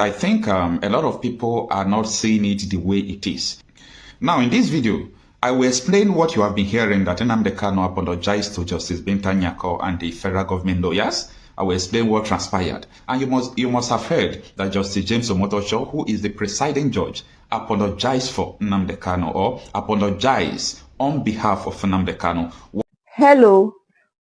I think a lot of people are not seeing it the way it is. Now, in this video, I will explain what you have been hearing, that Nnamdi Kanu apologized to Justice Binta, Nyako and the federal government lawyers. I will explain what transpired. And you must have heard that Justice James Omotosho, who is the presiding judge, apologized for Nnamdi Kanu, or apologized on behalf of Nnamdi Kanu. Hello,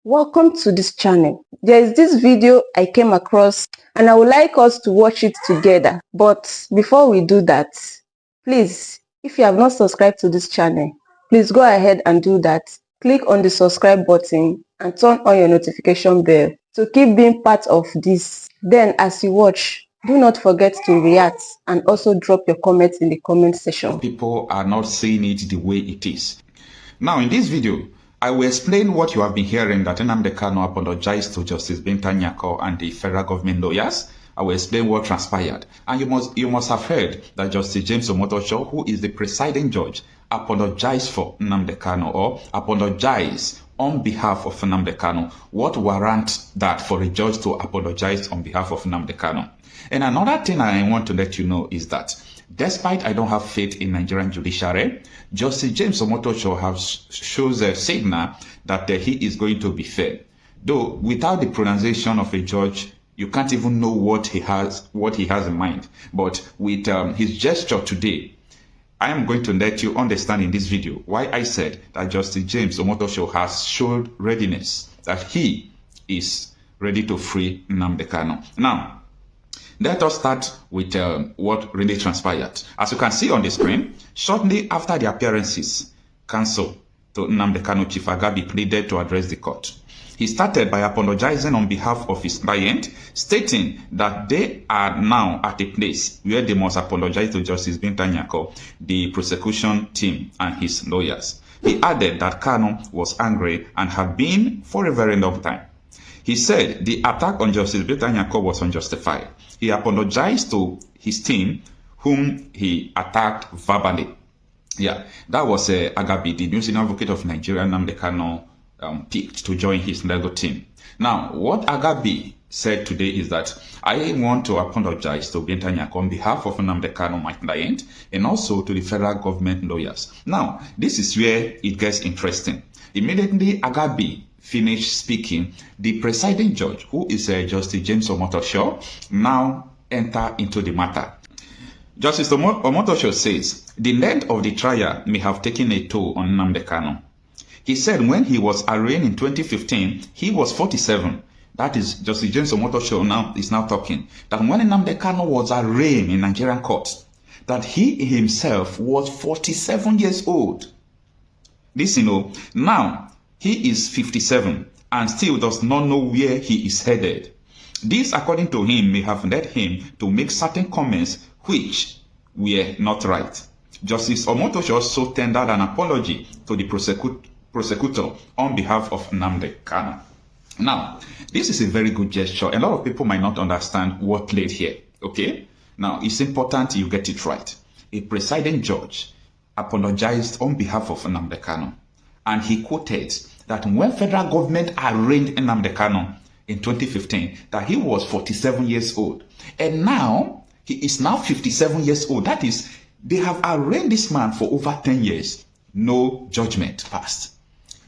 welcome to this channel. There is this video I came across and I would like us to watch it together. But before we do that, please, if you have not subscribed to this channel, please go ahead and do that. Click on the subscribe button and turn on your notification bell to keep being part of this. Then as you watch, do not forget to react and also drop your comments in the comment section. People are not seeing it the way it is. Now, in this video, I will explain what you have been hearing, that Nnamdi Kanu apologized to Justice Binta, Nyako and the federal government lawyers. I will explain what transpired. And you must have heard that Justice James Omotosho, who is the presiding judge, apologized for Nnamdi Kanu, or apologized on behalf of Nnamdi Kanu. What warrants that for a judge to apologize on behalf of Nnamdi Kanu? And another thing I want to let you know is that despite I don't have faith in Nigerian judiciary, Justice James Omotosho shows a signal that he is going to be fair. Though without the pronunciation of a judge, you can't even know what he has in mind. But with his gesture today, I am going to let you understand in this video why I said that Justice James Omotosho has showed readiness, that he is ready to free Nnamdi Kanu. Now, let us start with what really transpired. As you can see on the screen, shortly after the appearances cancelled to Nnamdi Kanu, Chief Agabi pleaded to address the court. He started by apologizing on behalf of his client, stating that they are now at a place where they must apologize to Justice Binta, Nyako, the prosecution team and his lawyers. He added that Kanu was angry and had been for a very long time. He said the attack on Justice Binta Nyako was unjustified. He apologized to his team, whom he attacked verbally. Yeah, that was Agabi, the new senior advocate of Nigeria, Nnamdi Kanu, picked to join his legal team. Now, what Agabi said today is that I want to apologize to Binta Nyako on behalf of Nnamdi Kanu, my client, and also to the federal government lawyers. Now, this is where it gets interesting. Immediately, Agabi finished speaking, the presiding judge, who is Justice James Omotosho, now enter into the matter. Justice Omotosho says the length of the trial may have taken a toll on Nnamdi Kanu. He said when he was arraigned in 2015, he was 47. That is, Justice James Omotosho is now talking, that when Nnamdi Kanu was arraigned in Nigerian court, that he himself was 47 years old. Listen, now, he is 57 and still does not know where he is headed. This, according to him, may have led him to make certain comments which were not right. Justice Omotosho also tendered an apology to the prosecutor on behalf of Nnamdi Kanu. Now, this is a very good gesture. A lot of people might not understand what led here, okay? Now, it's important you get it right. A presiding judge apologized on behalf of Nnamdi Kanu, and he quoted that when federal government arraigned Nnamdi Kanu in 2015, that he was 47 years old. And now, he is now 57 years old. That is, they have arraigned this man for over 10 years. No judgment passed.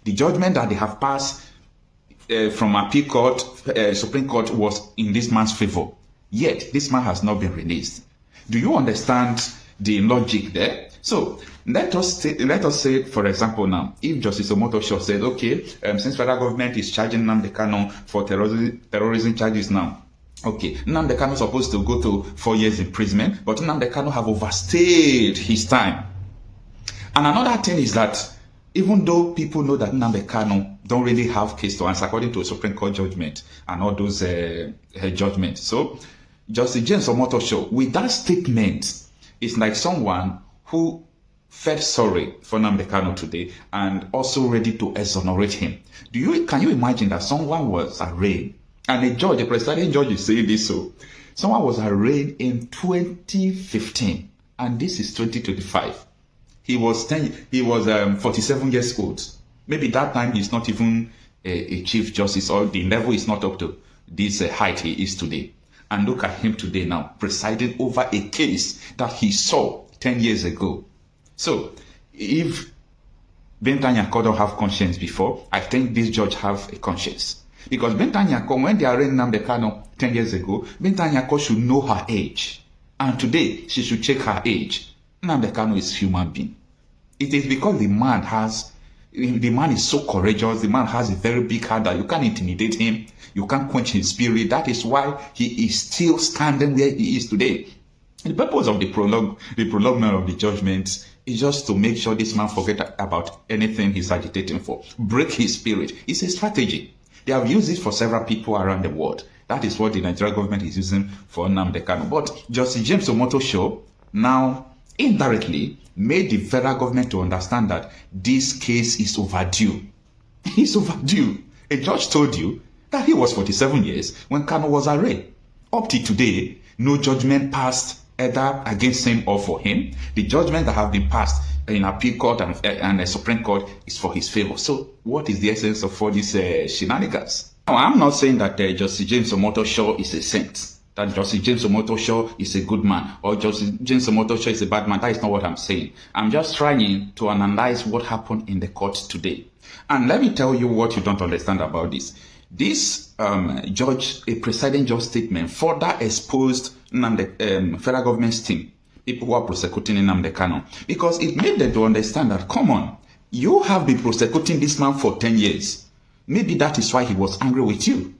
The judgment that they have passed from appeal court, Supreme Court, was in this man's favor. Yet, this man has not been released. Do you understand the logic there? So, let us say, for example, now, if Justice Omotosho said, okay, since federal government is charging Nnamdi Kanu for terrorism charges now, okay, Nnamdi Kanu is supposed to go to 4 years imprisonment, but Nnamdi Kanu have overstayed his time. And another thing is that even though people know that Nnamdi Kanu don't really have case to answer according to a Supreme Court judgment and all those judgments, so Justice James Omotosho, with that statement, it's like someone who felt sorry for Nnamdi Kanu today and also ready to exonerate him. Can you imagine that someone was arraigned and a judge, a presiding judge is saying this, so someone was arraigned in 2015 and this is 2025. He was 47 years old. Maybe that time he's not even a chief justice, or the level is not up to this height he is today. And look at him today now, presiding over a case that he saw 10 years ago. So, if Binta and Nyako don't have conscience before, I think this judge have a conscience. Because Binta and Nyako, when they arraigned Nnamdi Kanu 10 years ago, Binta and Nyako should know her age. And today, she should check her age. Nnamdi Kanu is a human being. It is because the man is so courageous, the man has a very big heart that you can't intimidate him, you can't quench his spirit. That is why he is still standing where he is today. The purpose of the prolongment of the judgment is just to make sure this man forget about anything he's agitating for. Break his spirit. It's a strategy. They have used it for several people around the world. That is what the Nigerian government is using for Nnamdi Kanu. But Justice James Omoto Show now indirectly made the federal government to understand that this case is overdue. It's overdue. A judge told you that he was 47 years when Kanu was arraigned. Up to today, no judgment passed either against him or for him. The judgment that have been passed in appeal court and the Supreme Court is for his favor. So what is the essence of all these shenanigans? Now, I'm not saying that Justice James Omoto Show is a saint, that Justice James Omoto Show is a good man, or Justice James Omoto Show is a bad man. That is not what I'm saying. I'm just trying to analyze what happened in the court today. And let me tell you what you don't understand about this. This a presiding judge statement further exposed the federal government's team, people who are prosecuting Nnamdi Kanu, because it made them to understand that, come on, you have been prosecuting this man for 10 years. Maybe that is why he was angry with you.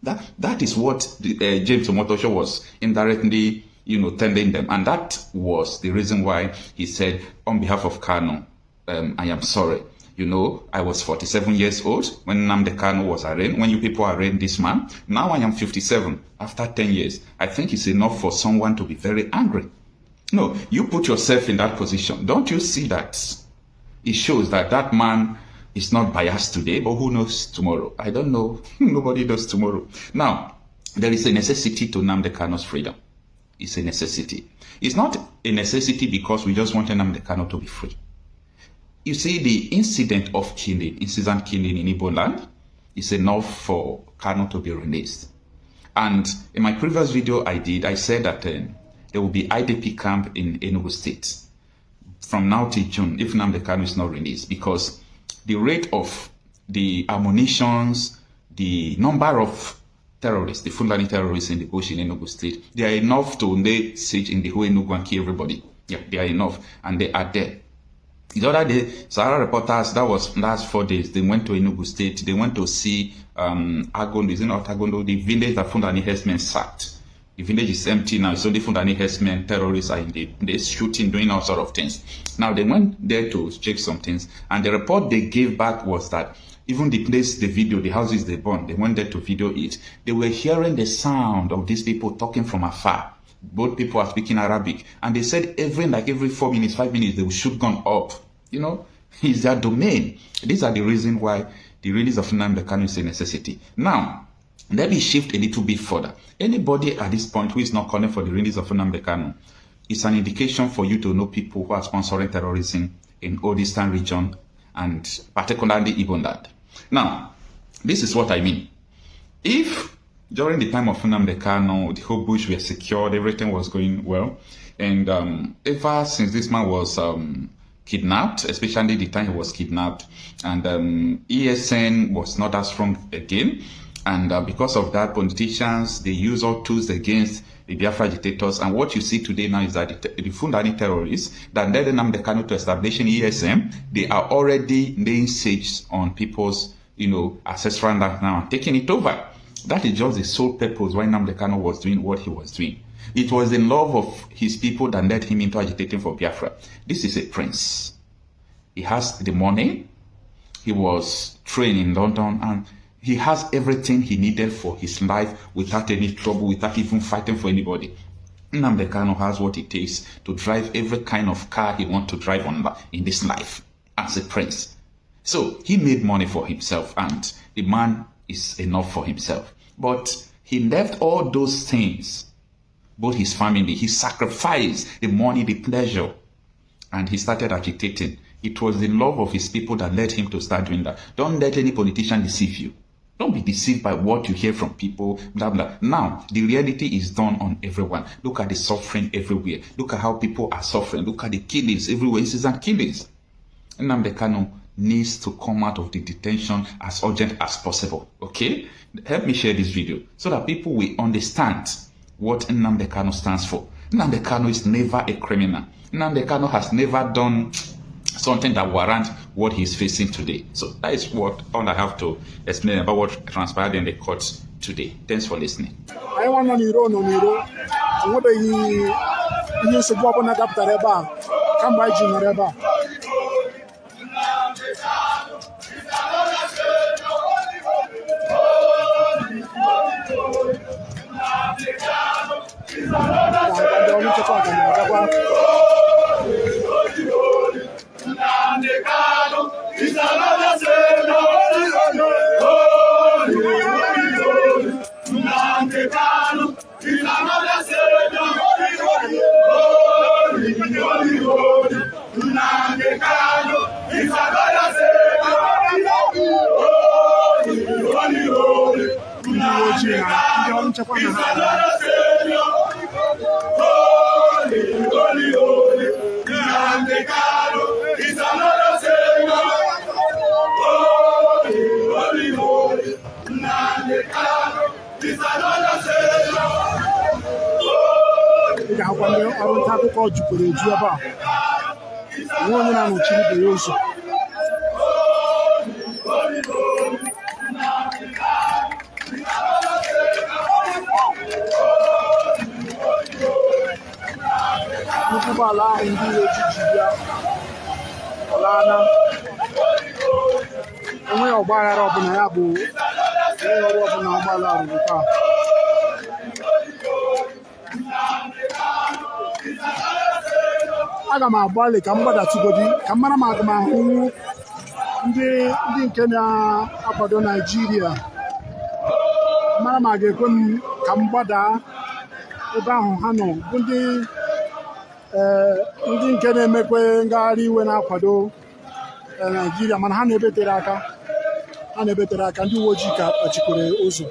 That is what James Omoto Show was indirectly, telling them. And that was the reason why he said, on behalf of Kanu, I am sorry. I was 47 years old when Nnamdi Kanu was arraigned, when you people arraigned this man. Now I am 57 after 10 years. I think it's enough for someone to be very angry. No, you put yourself in that position. Don't you see that? It shows that that man is not biased today, but who knows tomorrow? I don't know. Nobody knows tomorrow. Now, there is a necessity to Nnamdi Kanu's freedom. It's a necessity. It's not a necessity because we just want Nnamdi Kanu to be free. You see, the incident killing in Igbo land is enough for Kanu to be released. And in my previous video I said that there will be IDP camp in Enugu State from now till June if Nnamdi Kanu is not released, because the rate of the ammunitions, the number of terrorists, the Fulani terrorists in the bush in Enugu State, they are enough to lay siege in the whole Enugu and kill everybody. Yeah, they are enough, and they are there. The other day, Sahara reporters, that was last 4 days, they went to Enugu State, they went to see Agondo, is it not Agondo, the village that Fulani herdsmen sacked. The village is empty now, it's only Fulani herdsmen, terrorists are in the shooting, doing all sort of things. Now they went there to check some things, and the report they gave back was that even the place, the video, the houses they burned, they went there to video it. They were hearing the sound of these people talking from afar. Both people are speaking Arabic, and they said every 4 minutes, 5 minutes, they will shoot gun up. It's their domain. These are the reason why the release of Nnamdi Kanu is a necessity. Now, let me shift a little bit further. Anybody at this point who is not calling for the release of Nnamdi Kanu, it's an indication for you to know people who are sponsoring terrorism in Old Eastern region and particularly Igbo land. Now, this is what I mean. If during the time of Nnamdi Kanu, the whole bush were secured, everything was going well, and ever since this man was kidnapped, especially the time he was kidnapped, and ESN was not as strong again, and because of that, politicians, they use all tools against the Biafra agitators, and what you see today now is that the Fulani terrorists that led Nnamdi Kanu to establishing ESM, they are already laying siege on people's, ancestral land now and taking it over. That is just the sole purpose why Nnamdi Kanu was doing what he was doing. It was the love of his people that led him into agitating for Biafra. This is a prince. He has the money. He was trained in London, and he has everything he needed for his life without any trouble, without even fighting for anybody. Nnamdi Kanu has what it takes to drive every kind of car he wants to drive on in this life as a prince. So he made money for himself, and the man is enough for himself. But he left all those things, both his family, he sacrificed the money, the pleasure, and he started agitating. It was the love of his people that led him to start doing that. Don't let any politician deceive you. Don't be deceived by what you hear from people, blah, blah. Now, the reality is done on everyone. Look at the suffering everywhere. Look at how people are suffering. Look at the killings everywhere. This is killings. Nnamdi Kanu needs to come out of the detention as urgent as possible. Okay? Help me share this video so that people will understand what Nnamdi Kanu stands for. Nnamdi Kanu is never a criminal. Nnamdi Kanu has never done something that warrants what he's facing today. So that is what all I have to explain about what transpired in the courts today. Thanks for listening. I want to know. What are you used to go on a captareba? Come by Junareba. Aga m agbalị ka m gbadatụgodi ka m mara ma aga m ahụ ndị nke na-akwado Naịjirịa, mara ma ga-ekwe m ka m gbada ebe ahụ ha nọ, bụ ndị nke na-emekwe ngagharị iwe na-akwado Naịjirịa, mana ha na-ebetere aka ndị uwe ojii ka kpachikwere ụzọ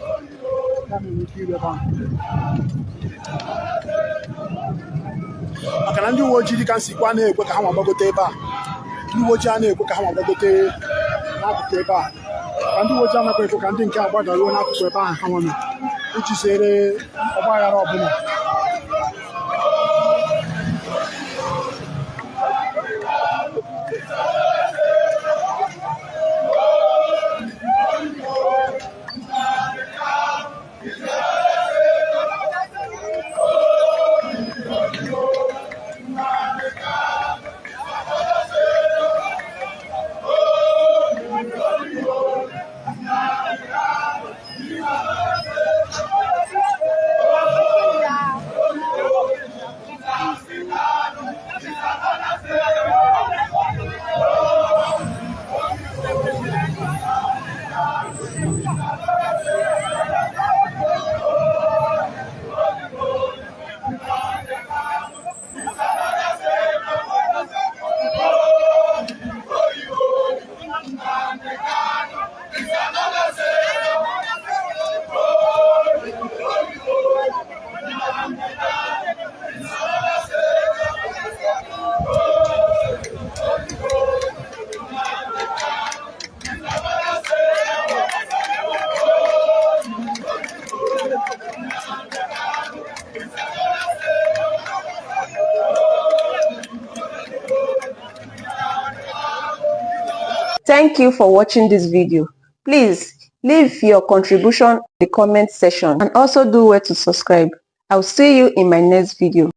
ya na-enwekwa ire ebe ahụ. Maka na ndị uwe ojii dịka nsikwa na-ekwe ka ha gbagote ebe a, ndị uwe ojii na-ekwe ka ha gbagote n'akụkụ ebe a, ka ndị uwe ojii anaghị ekwe ka ndị nke agbagaruo n'akụkụ ebe ahụ ha nọ iji zere ọgbaghara ọbụla. Thank you for watching this video. Please leave your contribution in the comment section and also do well to subscribe. I'll see you in my next video.